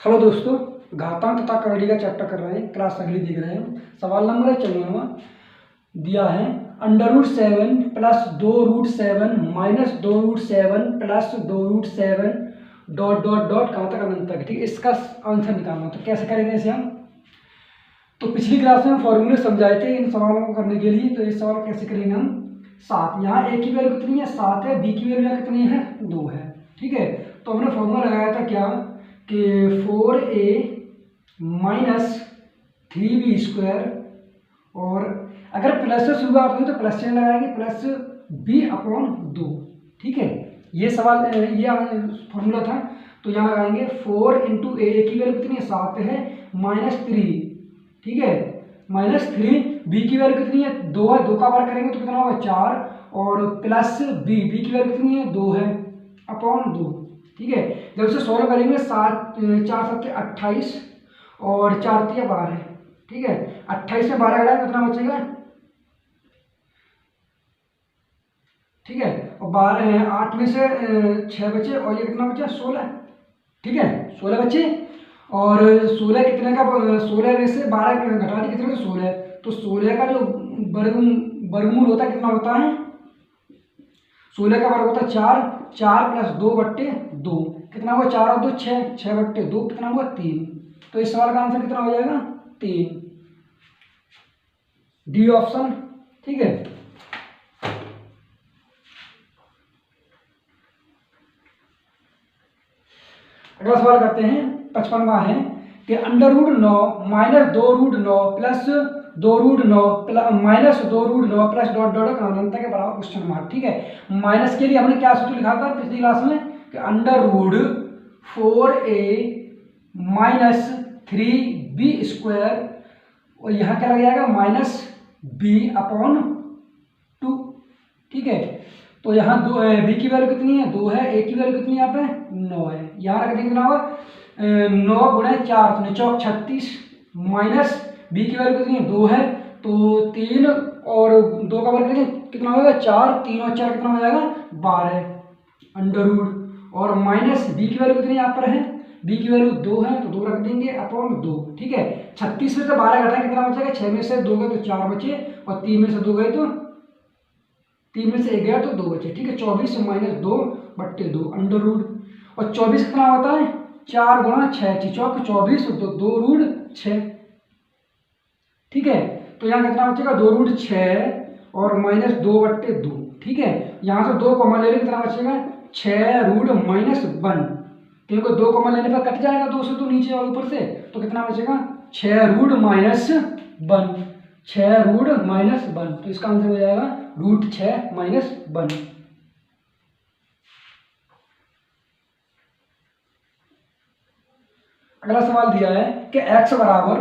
Hello दोस्तों, घातांक तथा करड़ी का चैप्टर कर रहे हैं, क्लास अगली देख रहे हैं। सवाल नंबर 94 दिया है √7 plus 2√7 minus 2√7 plus 2√7 dot dot dot कहाँ तक अनंत तक। ठीक है, इसका आंसर निकालना। तो कैसे करेंगे इसे हम? तो पिछली क्लास में हम फॉर्मूले समझाए थे इन सवालों को करने के लिए। तो ये सवाल कैसे करेंगे हम? 7, यहाँ ए की वैल्यू कितनी है? 7 है। बी की वैल्यू कितनी है? 2 है। ठीक है, तो हमने फॉर्मूला लगाया था क्या कि 4a माइनस 3b² और अगर प्लस से शुरुआत हुई तो प्लस से लगाएंगे, प्लस b/2। ठीक है, ये सवाल ये फॉर्मूला था। तो यहाँ लगाएंगे 4 इंटू ए की वैल्यू कितनी है? 7 है, -3। ठीक है, -3। बी की वैल्यू कितनी है? 2 है। 2 का बार करेंगे तो कितना होगा? 4 और प्लस बी की वैल्यू कितनी है? 2 है अपॉन 2। ठीक है, जब इसे सोल्व करेंगे 4 7 28 और 4 3 12। ठीक है, 28 में 12 घटाएं कितना बचेगा? ठीक है, और 12 8 में से 6 बचे और ये कितना बचा? 16। ठीक है, 16 बचे और 16 कितने का? 16 में से 12 घटा दी, कितने का? 16। तो 16 का जो वर्गमूल होता है कितना होता है? 16 का वर्ग होता है 4। 4 प्लस 2/2 कितना हुआ? 4 और 2 6, 6/2 कितना हुआ? 3। तो इस सवाल का आंसर कितना हो जाएगा? 3, डी ऑप्शन। ठीक है, अगला सवाल करते हैं। 55वां है कि √9 minus 2√9 plus 2√9 minus 2√9 plus dot dot अनंत के बराबर क्वेश्चन मार्क। ठीक है, माइनस के लिए हमने क्या सूत्र लिखा था पिछली क्लास में कि √4a माइनस 3b² और यहाँ क्या लग जाएगा? -b/2। ठीक है, तो यहाँ बी की वैल्यू कितनी है? 2 है। ए की वैल्यू कितनी है? यहाँ पे 9 है। यहाँ रख देंगे कितना होगा? 9 गुणे 4 9 36 माइनस बी की वैल्यू कितनी है? 2 है। तो 3 और 2 का वर्ग करेंगे कितना होगा? 4। 3 और 4 कितना हो जाएगा? 12 अंडर और माइनस बी की वैल्यू कितनी यहाँ पर है? बी की वैल्यू 2 है तो 2 रख देंगे अपॉन 2। ठीक है, 36 में से 12 घटाए कितना बचेगा? 6 में से 2 गए तो 4 बचे और 3 में से 2 गए तो 3 में से 1 गया तो 2 बचे। ठीक है, 24 माइनस 2/2 अंडर रूट। और 24 कितना होता है? 4 गुणा 6 चौक 24 तो 2√6। ठीक है, तो यहाँ कितना बचेगा? 2√6 और माइनस 2/2। ठीक है, यहाँ से 2 कॉमन ले लेंगे कितना बचेगा? 6√-1 क्योंकि 2 कॉमन लेने पर कट जाएगा 2 से, तो नीचे और ऊपर से तो कितना बचेगा? 6√-1 6√-1। तो इसका आंसर हो जाएगा √6-1। अगला सवाल दिया है कि x बराबर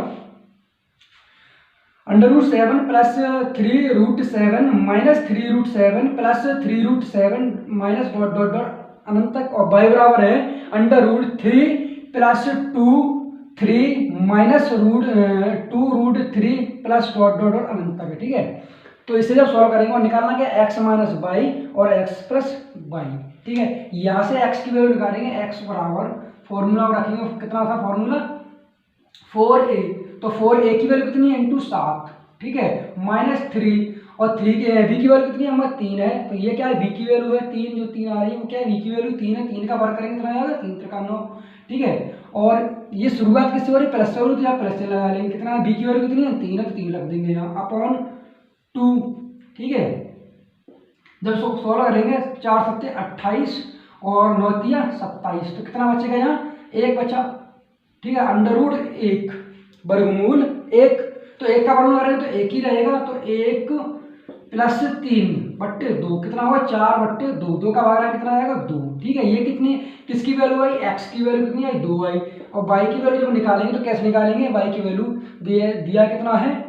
√7 plus 3√7 minus 3√7 plus 3√7 minus dot dot dot अनंत तक और y बराबर है √3 plus 2√3 minus 2√3 plus dot dot dot अनंत तक। ठीक है, तो इसे जब सॉल्व करेंगे और निकालना क्या? x माइनस y और x प्लस y। ठीक है, यहाँ से x की वैल्यू निकालेंगे। x बराबर फॉर्मूला रखेंगे, कितना था फॉर्मूला? 4a। तो 4a की वैल्यू कितनी है? इंटू 7। ठीक है, -3 और 3 के b की वैल्यू कितनी है? हमारे 3 है। तो ये क्या है? b की वैल्यू है 3, जो 3 आ रही है वो क्या है? b की वैल्यू 3 है। 3 का वर्ग करेंगे कितना आएगा? 3 3 9। ठीक है, और ये शुरुआत किससे हो रही है? प्लस से हो रही है तो यहाँ प्लस से लगा लेंगे। कितना है? b की वैल्यू कितनी है? 3 है तो 3 रख देंगे यहाँ अपॉन 2। ठीक है, जब सोल्व करेंगे 4 7 28 और 9 3 27 तो कितना बचेगा? यहाँ 1 बचा। ठीक है, √1 वर्गमूल 1। तो 1 का वर्गमूल करेंगे तो 1 ही रहेगा। तो 1 प्लस 3/2 कितना होगा? 4/2। 2 का भाग कितना आएगा? 2। ठीक है, ये कितनी किसकी वैल्यू आई? x की वैल्यू कितनी आई? 2 आई। और y की वैल्यू जब निकालेंगे तो कैसे निकालेंगे? y की वैल्यू दिया कितना है?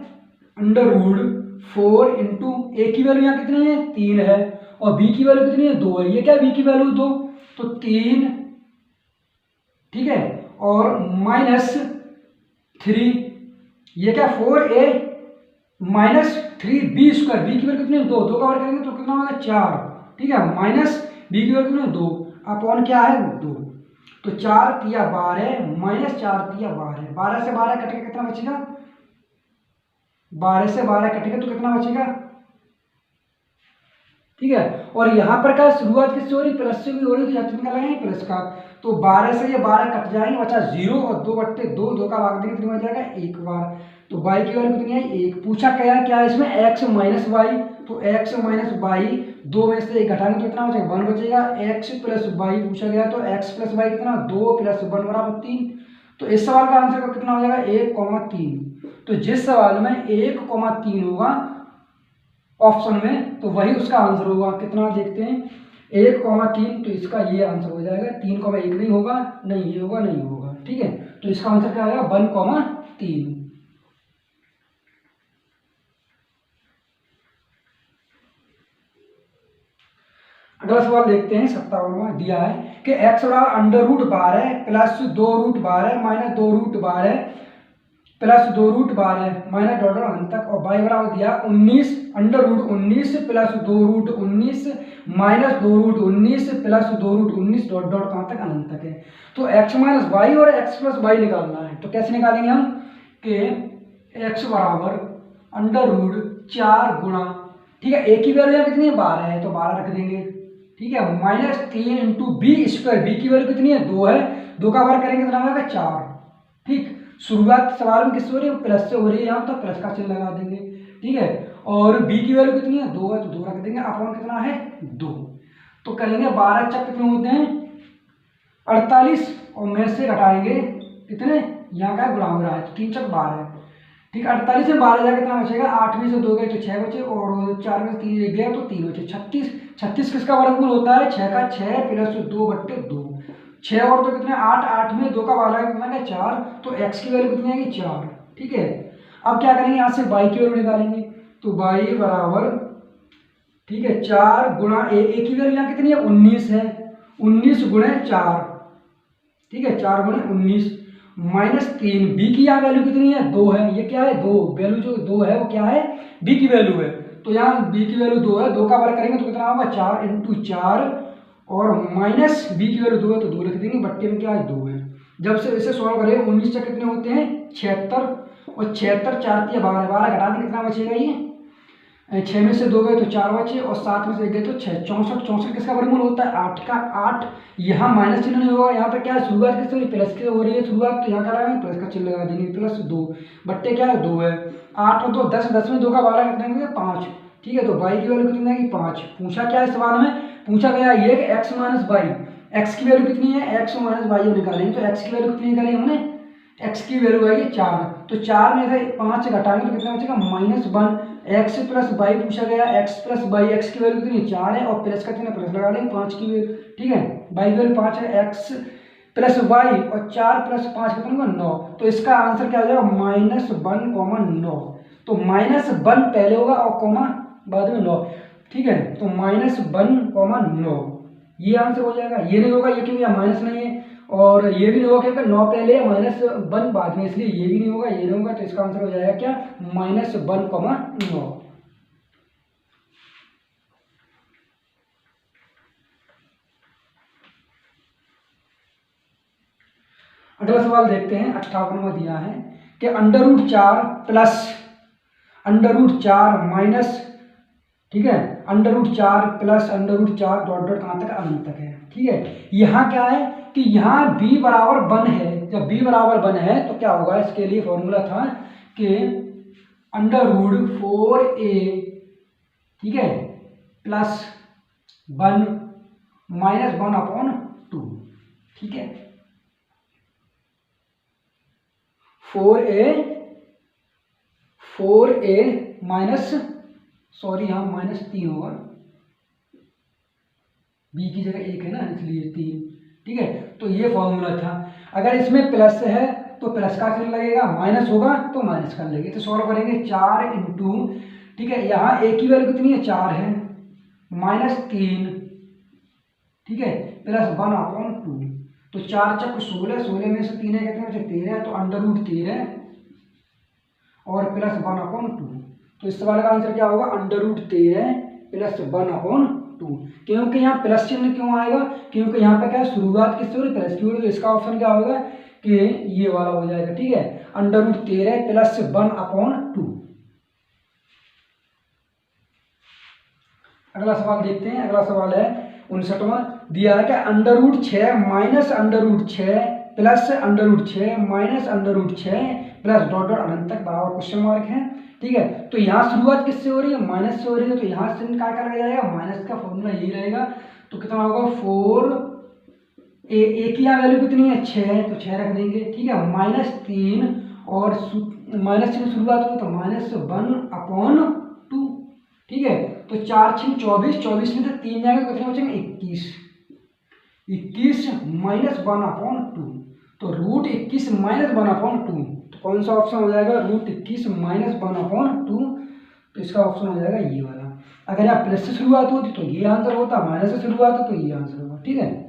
√4 इंटू ए की वैल्यू यहाँ कितनी है? 3 है और b की वैल्यू कितनी है? 2 है। ये क्या है? b की वैल्यू 2 तो 3। ठीक है, और -3 ये क्या? 4a minus 3b²। बी की वैल्यू कितनी है? 2। 2 का वर्ग करेंगे तो कितना होगा? 4। ठीक है, माइनस बी की वैल्यू कितनी है? 2 अपॉन क्या है? 2। तो 4 तिया 12 माइनस 4 तिया 12, 12 से 12 कटेगा कितना बचेगा, 12 से 12 कटेगा तो कितना बचेगा, ठीक है। और यहाँ पर क्या शुरुआत किससे हो रही, प्लस से भी हो रही, तो यहाँ कितना लगाएंगे प्लस का, तो 12 से ये 12 कट जाएंगे, बचा 0 और 2/2, 2 का भाग देंगे कितना बच जाएगा, एक बार। तो y की वैल्यू कितनी है, 1। पूछा क्या है, क्या है इसमें x माइनस वाई, तो x माइनस वाई 2 में से 1 घटाएंगे तो कितना बचेगा, 1 बचेगा। x प्लस वाई पूछा गया, तो x प्लस वाई कितना, 2 प्लस 1 बराबर 3। तो इस सवाल का आंसर कितना हो जाएगा, 1,3। तो जिस सवाल में 1,3 होगा ऑप्शन में, तो वही उसका आंसर होगा। कितना देखते हैं, 1,3, तो इसका ये आंसर हो जाएगा। 3,1 नहीं होगा, नहीं ये होगा, नहीं होगा, ठीक है। तो इसका आंसर क्या आएगा, 1,3। अगला सवाल देखते हैं, 57वां दिया है कि x बराबर under root 12 plus 2 root 12 minus 2 root 12 plus 2 root 12 minus dot अंत तक, और y बराबर दिया 19 under root 19 plus 2 root 19 minus 2 root 19 plus 2 root 19 dot dot कहाँ तक, अनंत तक है। तो x माइनस वाई और x प्लस वाई निकालना है, तो कैसे निकालेंगे हम कि x बराबर अंडर रूट 4 गुणा, ठीक है, एक की वैल्यू कितनी है, 12 है, तो 12 रख देंगे, ठीक है, minus 3 into b square, b की वैल्यू कितनी है, 2 है, 2 का वर्ग करेंगे कितना होगा, 4, ठीक। शुरुआत सवाल में किससे हो रही है, प्लस से हो रही है, यहाँ तो प्लस का चिन्ह लगा देंगे, ठीक है। और बी की वैल्यू कितनी है, 2 है, तो 2 रख देंगे, अपॉन कितना है, 2। तो करेंगे 12 चक कितने होते हैं, 48, और में से घटाएंगे कितने, यहाँ का गुणा हो रहा है, तो 3 चक 12, ठीक है। 48 में 12 जाकर कितना बचेगा, 8 में से 2 गए तो 6 बचे, और 4 में से 3 गया तो 3 बचे, 36। 36 किसका वर्गमूल होता है, 6 का, 6 प्लस 2/2, 6 और 2 कितने, 8, 8 में 2 का भाग कितना है, 4, तो x की वैल्यू कितनी आएगी, 4, ठीक है। अब क्या करेंगे, यहाँ से y की वैल्यू निकालेंगे, तो y बराबर, ठीक है, 4 गुणा a की वैल्यू यहाँ कितनी है, 19 है, 19 गुणे 4, ठीक है, 4 गुणे 19 माइनस 3, बी की यहाँ वैल्यू कितनी है, 2 है, ये क्या है, 2 वैल्यू जो 2 है वो क्या है, बी की वैल्यू है, तो यहाँ बी की वैल्यू 2 है, 2 का वर्ग करेंगे तो कितना होगा, 4 इंटू 4, और माइनस बी की वैल्यू 2 है तो 2 लिख देंगे, बट्टे में क्या है, 2 है। जब से इसे सॉल्व करें 19 से कितने होते हैं, 76, और 76 4 या 12, 12 घटा दें कितना बचेगा, ये 6 में से 2 गए तो 4 बचे, और 7 में से 1 गए तो 6, 64, 64 किसका वर्गमूल होता है, 8 का, 8। यहाँ माइनस चिन्ह नहीं होगा, यहाँ पे क्या है, शुरुआत किससे हो रही है, प्लस से हो रही है शुरुआत, तो यहाँ क्या लगाएंगे, प्लस का चिन्ह लगा देंगे, प्लस 2 बट्टे क्या है, 2 है, 8 और 2 10, 10 में 2 का 12 कितना है, 5, ठीक है। तो y की वैल्यू कितनी आएगी, 5। पूछा क्या है सवाल में, पूछा गया ये कि x माइनस वाई, एक्स की वैल्यू कितनी है, x माइनस वाई निकालेंगे, तो x की वैल्यू कितनी निकाली हमने, x की वैल्यू आएगी 4, तो 4 में से 5 घटाएंगे तो कितना बचेगा, -1, x प्लस वाई पूछा गया, x प्लस वाई, x की वैल्यू कितनी 4 है, और प्लस का कितना प्लस लगा लेंगे 5 की वैल्यू, ठीक है, y की वैल्यू 5 है, x प्लस वाई और 4 प्लस 5 कितना होगा, 9। तो इसका आंसर क्या हो जाएगा, -1,9। तो -1 पहले होगा और कॉमा बाद में 9, ठीक है, तो -1,9 ये आंसर हो जाएगा। ये नहीं होगा, ये क्योंकि यहाँ माइनस नहीं है, और ये भी नहीं होगा क्योंकि 9 पहले है, -1 बाद में, इसलिए ये भी नहीं होगा, ये नहीं होगा, तो इसका आंसर हो जाएगा क्या, -1,9। अगला सवाल देखते हैं, 58वां दिया है कि √4 प्लस √4 माइनस, ठीक है, √4 प्लस √4 डॉट डॉट कहाँ तक, अनंत तक है, ठीक है। यहाँ क्या है कि यहाँ b बराबर 1 है, जब b बराबर 1 है तो क्या होगा, इसके लिए फॉर्मूला था कि √4a, ठीक है, प्लस 1 माइनस 1/2, ठीक है, 4a माइनस, सॉरी यहाँ -3 होगा, b की जगह 1 है ना, इसलिए 3, ठीक है। तो ये फॉर्मूला था, अगर इसमें प्लस है तो प्लस का चिन्ह लगेगा, माइनस होगा तो माइनस का लगेगा, तो सॉल्व करेंगे 4 इंटू, ठीक है, यहाँ a की वैल्यू कितनी है, 4 है, -3, ठीक है, प्लस 1/2, तो 4 चक 16, 16 में से 3 है कितने बचे, 13, तो √13 और प्लस 1/2, तो इस सवाल का आंसर क्या होगा, √13 प्लस 1/2। 2। क्योंकि यहाँ प्लस चिन्ह क्यों आएगा, क्योंकि यहाँ पे क्या है, शुरुआत किससे हो रही है, प्लस की हो रही है, तो इसका ऑप्शन क्या होगा कि ये वाला हो जाएगा। ठीक है, अंडर रूट 13 प्लस 1/2। अगला सवाल देखते हैं। अगला सवाल है 59वां, दिया है कि under root 6 minus under root 6 plus under root 6 minus under root 6 plus dot dot अनंत तक बराबर क्वेश्चन मार्क है। ठीक है, तो यहाँ शुरुआत किससे हो रही है, माइनस से हो रही है, तो यहाँ से क्या लगा जाएगा, माइनस का फॉर्मूला यही रहेगा। तो कितना होगा 4, ए की यहाँ वैल्यू कितनी है 6 है, तो 6 रख देंगे। ठीक है, -3 और माइनस से शुरुआत हो तो -1/2। ठीक है, तो 4 6 24, 24 में से 3 जाएगा, कितने बचेंगे 21, 21 -1/2। तो रूट 21 -1/2, तो कौन सा ऑप्शन हो जाएगा, रूट 21 -1/2। तो इसका ऑप्शन हो जाएगा ये वाला। अगर यहाँ प्लस से शुरुआत होती तो ये आंसर होता, माइनस से शुरुआत हो तो ये आंसर होगा। ठीक है।